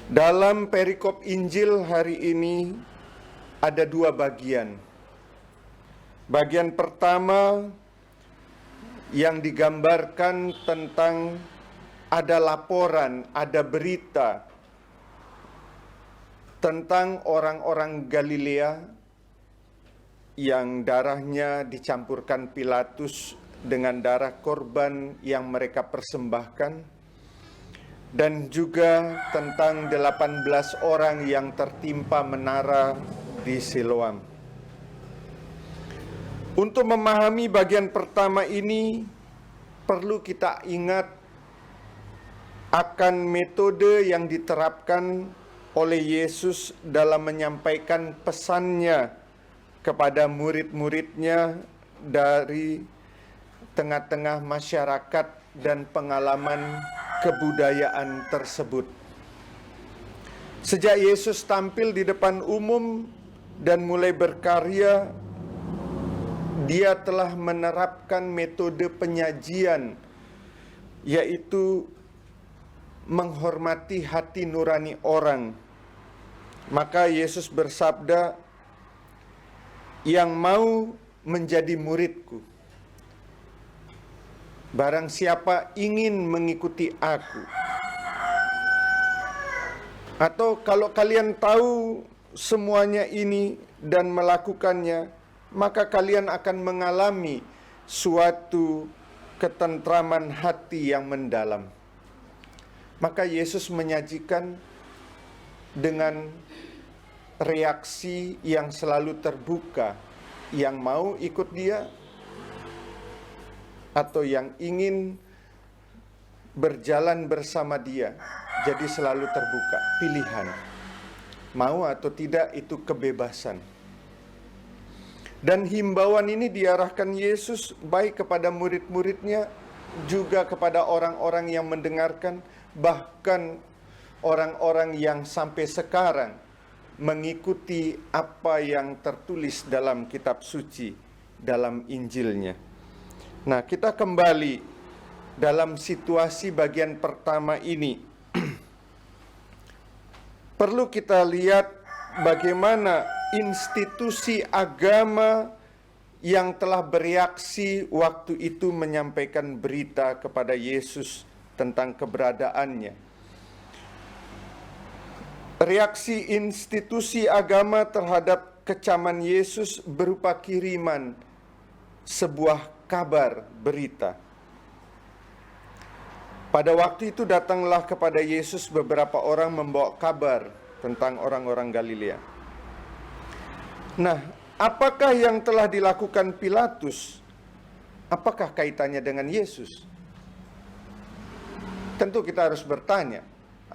Dalam perikop Injil hari ini ada dua bagian. Bagian pertama yang digambarkan tentang ada laporan, ada berita tentang orang-orang Galilea yang darahnya dicampurkan Pilatus dengan darah korban yang mereka persembahkan, dan juga tentang 18 orang yang tertimpa menara di Siloam. Untuk memahami bagian pertama ini, perlu kita ingat akan metode yang diterapkan oleh Yesus dalam menyampaikan pesannya kepada murid-muridnya dari tengah-tengah masyarakat dan pengalaman kebudayaan tersebut. Sejak Yesus tampil di depan umum dan mulai berkarya, Dia telah menerapkan metode penyajian, yaitu menghormati hati nurani orang. Maka Yesus bersabda, "Yang mau menjadi muridku, barang siapa ingin mengikuti aku." Atau kalau kalian tahu semuanya ini dan melakukannya, maka kalian akan mengalami suatu ketentraman hati yang mendalam. Maka Yesus menyajikan dengan reaksi yang selalu terbuka, yang mau ikut Dia atau yang ingin berjalan bersama Dia. Jadi selalu terbuka, pilihan. Mau atau tidak itu kebebasan. Dan himbauan ini diarahkan Yesus baik kepada murid-muridnya, juga kepada orang-orang yang mendengarkan, bahkan orang-orang yang sampai sekarang mengikuti apa yang tertulis dalam kitab suci, dalam Injilnya. Nah, kita kembali dalam situasi bagian pertama ini. Perlu kita lihat bagaimana institusi agama yang telah bereaksi waktu itu menyampaikan berita kepada Yesus tentang keberadaannya. Reaksi institusi agama terhadap kecaman Yesus berupa kiriman sebuah kabar berita. Pada waktu itu datanglah kepada Yesus beberapa orang membawa kabar tentang orang-orang Galilea. Nah, apakah yang telah dilakukan Pilatus? Apakah kaitannya dengan Yesus? Tentu kita harus bertanya.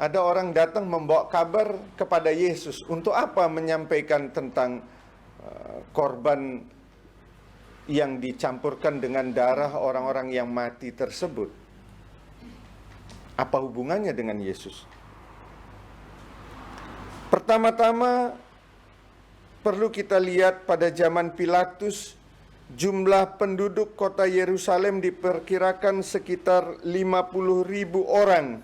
Ada orang datang membawa kabar kepada Yesus. Untuk apa menyampaikan tentang korban yang dicampurkan dengan darah orang-orang yang mati tersebut? Apa hubungannya dengan Yesus? Pertama-tama perlu kita lihat pada zaman Pilatus, jumlah penduduk kota Yerusalem diperkirakan sekitar 50.000 orang.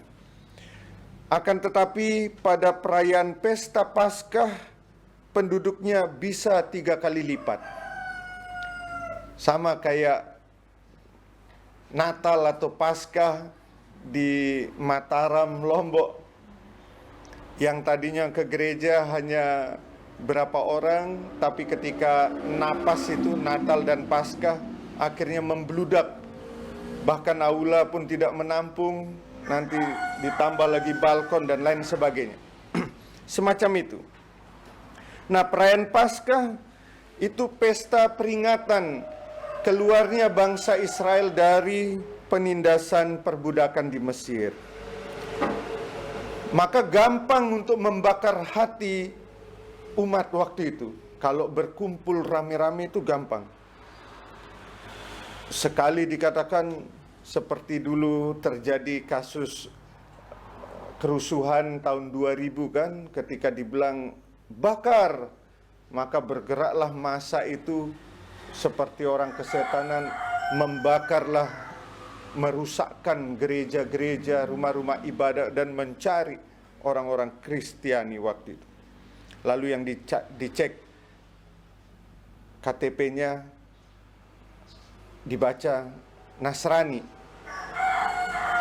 Akan tetapi pada perayaan pesta Paskah, penduduknya bisa 3 kali lipat. Sama kayak Natal atau Paskah di Mataram, Lombok, yang tadinya ke gereja hanya berapa orang, tapi ketika napas itu Natal dan Paskah akhirnya membludak. Bahkan aula pun tidak menampung, nanti ditambah lagi balkon dan lain sebagainya. Semacam itu. Nah, perayaan Paskah itu pesta peringatan keluarnya bangsa Israel dari penindasan perbudakan di Mesir. Maka gampang untuk membakar hati umat waktu itu. Kalau berkumpul rame-rame itu gampang. Sekali dikatakan seperti dulu terjadi kasus kerusuhan tahun 2000 kan, ketika dibilang bakar, maka bergeraklah massa itu seperti orang kesetanan, membakarlah, merusakkan gereja-gereja, rumah-rumah ibadah, dan mencari orang-orang Kristiani waktu itu. Lalu yang dicek KTP-nya, dibaca Nasrani.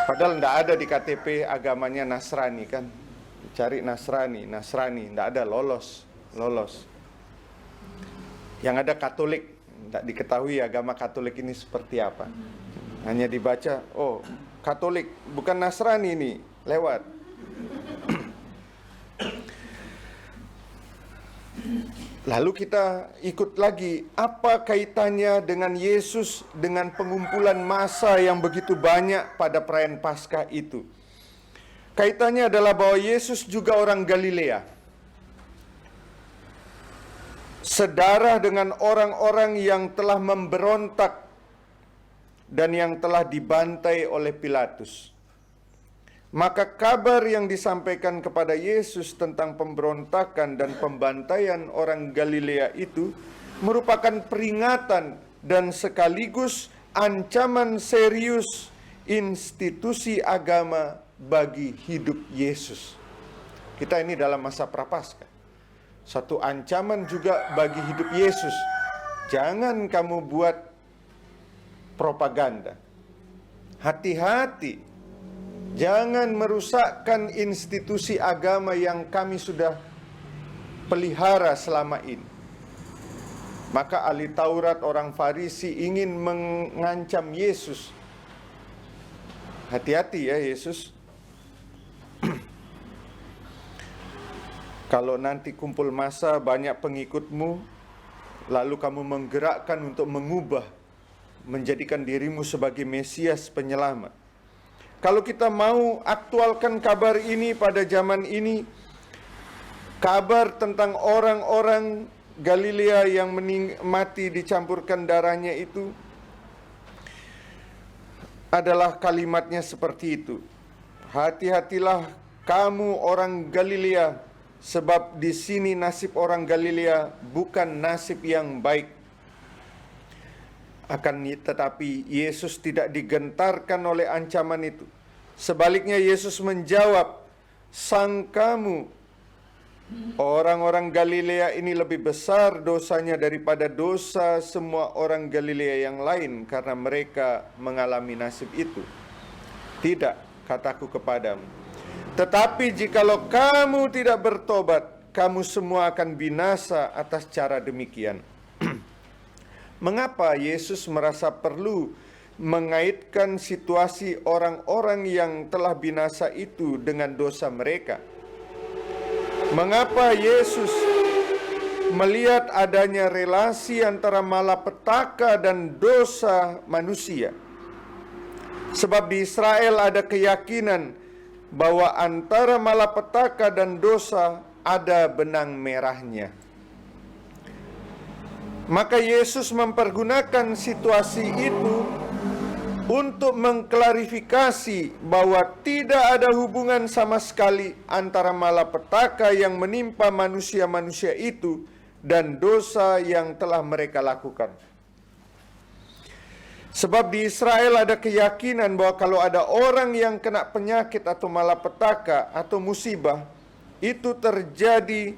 Padahal tidak ada di KTP agamanya Nasrani kan. Cari Nasrani, tidak ada, lolos. Yang ada Katolik, tidak diketahui agama Katolik ini seperti apa. Hanya dibaca, oh Katolik, bukan Nasrani ini, lewat. Lalu kita ikut lagi, apa kaitannya dengan Yesus dengan pengumpulan massa yang begitu banyak pada perayaan Paskah itu? Kaitannya adalah bahwa Yesus juga orang Galilea, sedarah dengan orang-orang yang telah memberontak dan yang telah dibantai oleh Pilatus. Maka kabar yang disampaikan kepada Yesus tentang pemberontakan dan pembantaian orang Galilea itu merupakan peringatan dan sekaligus ancaman serius institusi agama bagi hidup Yesus. Kita ini dalam masa Prapaskah. Satu ancaman juga bagi hidup Yesus. Jangan kamu buat propaganda. Hati-hati. Jangan merusakkan institusi agama yang kami sudah pelihara selama ini. Maka ahli Taurat, orang Farisi ingin mengancam Yesus. Hati-hati ya Yesus. Kalau nanti kumpul massa banyak pengikutmu, lalu kamu menggerakkan untuk mengubah, menjadikan dirimu sebagai Mesias penyelamat. Kalau kita mau aktualkan kabar ini pada zaman ini, kabar tentang orang-orang Galilea yang mati dicampurkan darahnya itu adalah kalimatnya seperti itu. Hati-hatilah kamu orang Galilea, sebab di sini nasib orang Galilea bukan nasib yang baik. Akan tetapi Yesus tidak digentarkan oleh ancaman itu. Sebaliknya Yesus menjawab, sangkamu orang-orang Galilea ini lebih besar dosanya daripada dosa semua orang Galilea yang lain karena mereka mengalami nasib itu? Tidak, kataku kepadamu. Tetapi jikalau kamu tidak bertobat, kamu semua akan binasa atas cara demikian. Mengapa Yesus merasa perlu mengaitkan situasi orang-orang yang telah binasa itu dengan dosa mereka? Mengapa Yesus melihat adanya relasi antara malapetaka dan dosa manusia? Sebab di Israel ada keyakinan bahwa antara malapetaka dan dosa ada benang merahnya. Maka Yesus mempergunakan situasi itu untuk mengklarifikasi bahwa tidak ada hubungan sama sekali antara malapetaka yang menimpa manusia-manusia itu dan dosa yang telah mereka lakukan. Sebab di Israel ada keyakinan bahwa kalau ada orang yang kena penyakit atau malapetaka atau musibah, itu terjadi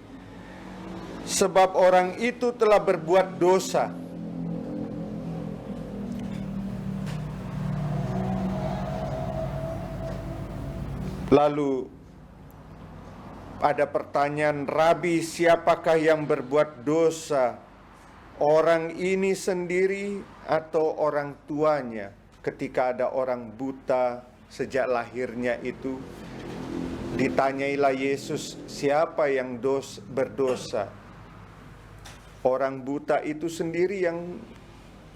sebab orang itu telah berbuat dosa. Lalu ada pertanyaan, Rabi, siapakah yang berbuat dosa? Orang ini sendiri atau orang tuanya? Ketika ada orang buta sejak lahirnya itu, ditanyailah Yesus, siapa yang berdosa? Orang buta itu sendiri yang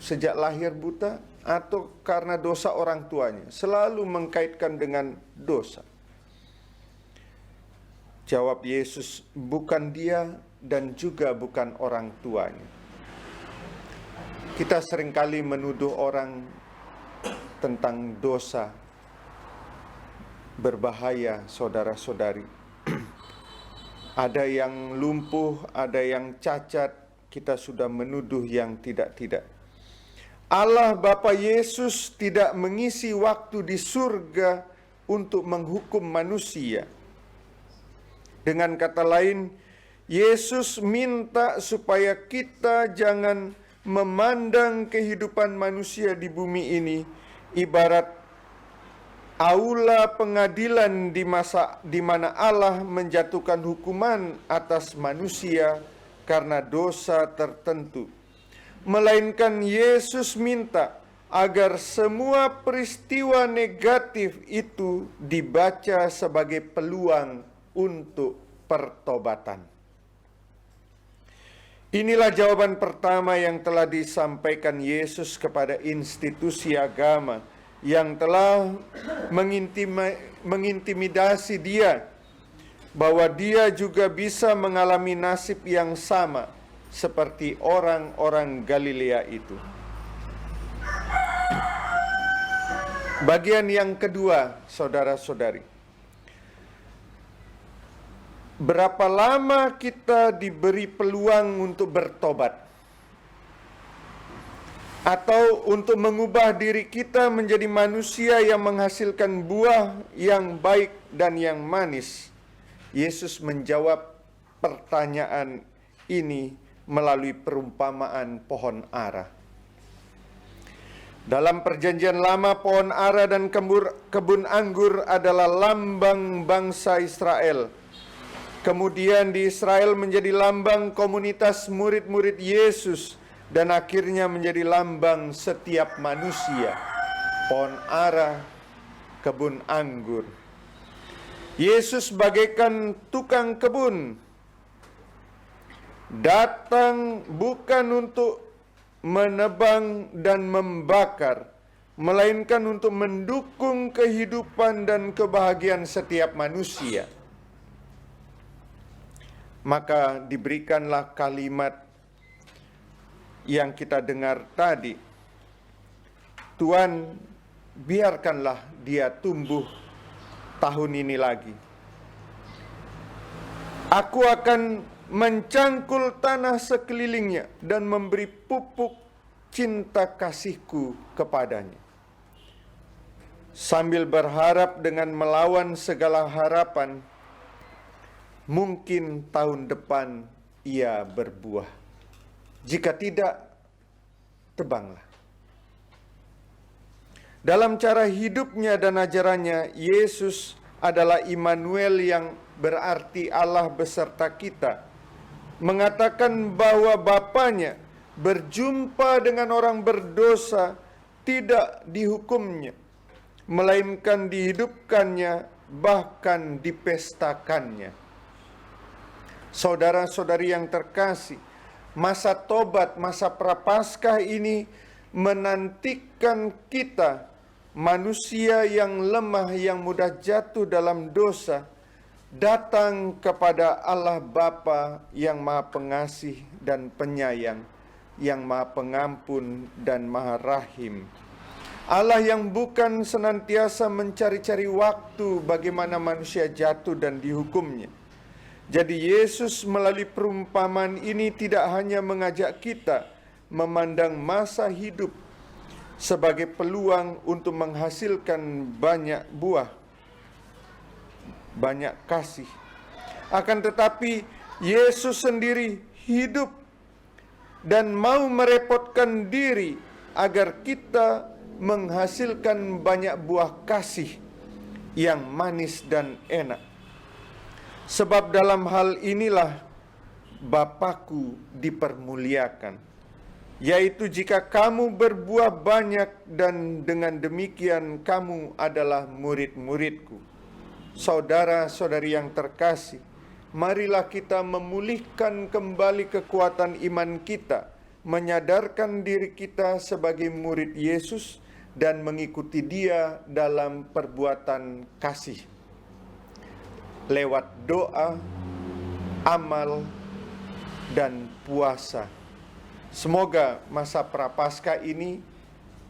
sejak lahir buta atau karena dosa orang tuanya? Selalu mengkaitkan dengan dosa. Jawab Yesus, bukan dia dan juga bukan orang tuanya. Kita seringkali menuduh orang tentang dosa. Berbahaya, saudara-saudari. Ada yang lumpuh, ada yang cacat, kita sudah menuduh yang tidak-tidak. Allah Bapa Yesus tidak mengisi waktu di surga untuk menghukum manusia. Dengan kata lain, Yesus minta supaya kita jangan memandang kehidupan manusia di bumi ini ibarat aula pengadilan di mana Allah menjatuhkan hukuman atas manusia karena dosa tertentu. Melainkan Yesus minta agar semua peristiwa negatif itu dibaca sebagai peluang untuk pertobatan. Inilah jawaban pertama yang telah disampaikan Yesus kepada institusi agama yang telah mengintimidasi dia, bahwa dia juga bisa mengalami nasib yang sama seperti orang-orang Galilea itu. Bagian yang kedua, saudara-saudari. Berapa lama kita diberi peluang untuk bertobat? Atau untuk mengubah diri kita menjadi manusia yang menghasilkan buah yang baik dan yang manis? Yesus menjawab pertanyaan ini melalui perumpamaan pohon ara. Dalam perjanjian lama, pohon ara dan kebun anggur adalah lambang bangsa Israel. Kemudian di Israel menjadi lambang komunitas murid-murid Yesus dan akhirnya menjadi lambang setiap manusia. Pohon ara, kebun anggur. Yesus bagaikan tukang kebun, datang bukan untuk menebang dan membakar, melainkan untuk mendukung kehidupan dan kebahagiaan setiap manusia. Maka diberikanlah kalimat yang kita dengar tadi. Tuhan, biarkanlah dia tumbuh tahun ini lagi. Aku akan mencangkul tanah sekelilingnya dan memberi pupuk cinta kasihku kepadanya. Sambil berharap dengan melawan segala harapan, mungkin tahun depan ia berbuah. Jika tidak, tebanglah. Dalam cara hidupnya dan ajarannya, Yesus adalah Immanuel yang berarti Allah beserta kita. Mengatakan bahwa Bapanya berjumpa dengan orang berdosa tidak dihukumnya, melainkan dihidupkannya, bahkan dipestakannya. Saudara-saudari yang terkasih, masa tobat, masa prapaskah ini menantikan kita, manusia yang lemah, yang mudah jatuh dalam dosa, datang kepada Allah Bapa yang Maha Pengasih dan Penyayang, yang Maha Pengampun dan Maha Rahim. Allah yang bukan senantiasa mencari-cari waktu bagaimana manusia jatuh dan dihukumnya. Jadi Yesus melalui perumpamaan ini tidak hanya mengajak kita memandang masa hidup sebagai peluang untuk menghasilkan banyak buah, banyak kasih. Akan tetapi Yesus sendiri hidup dan mau merepotkan diri agar kita menghasilkan banyak buah kasih yang manis dan enak. Sebab dalam hal inilah Bapakku dipermuliakan, yaitu jika kamu berbuah banyak dan dengan demikian kamu adalah murid-muridku. Saudara-saudari yang terkasih, marilah kita memulihkan kembali kekuatan iman kita, menyadarkan diri kita sebagai murid Yesus dan mengikuti Dia dalam perbuatan kasih. Lewat doa, amal, dan puasa. Semoga masa prapaskah ini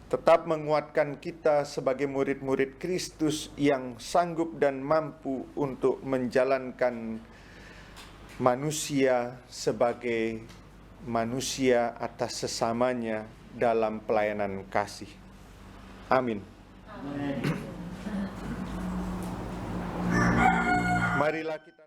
tetap menguatkan kita sebagai murid-murid Kristus yang sanggup dan mampu untuk menjalankan manusia sebagai manusia atas sesamanya dalam pelayanan kasih. Amin. Amin. Marilah kita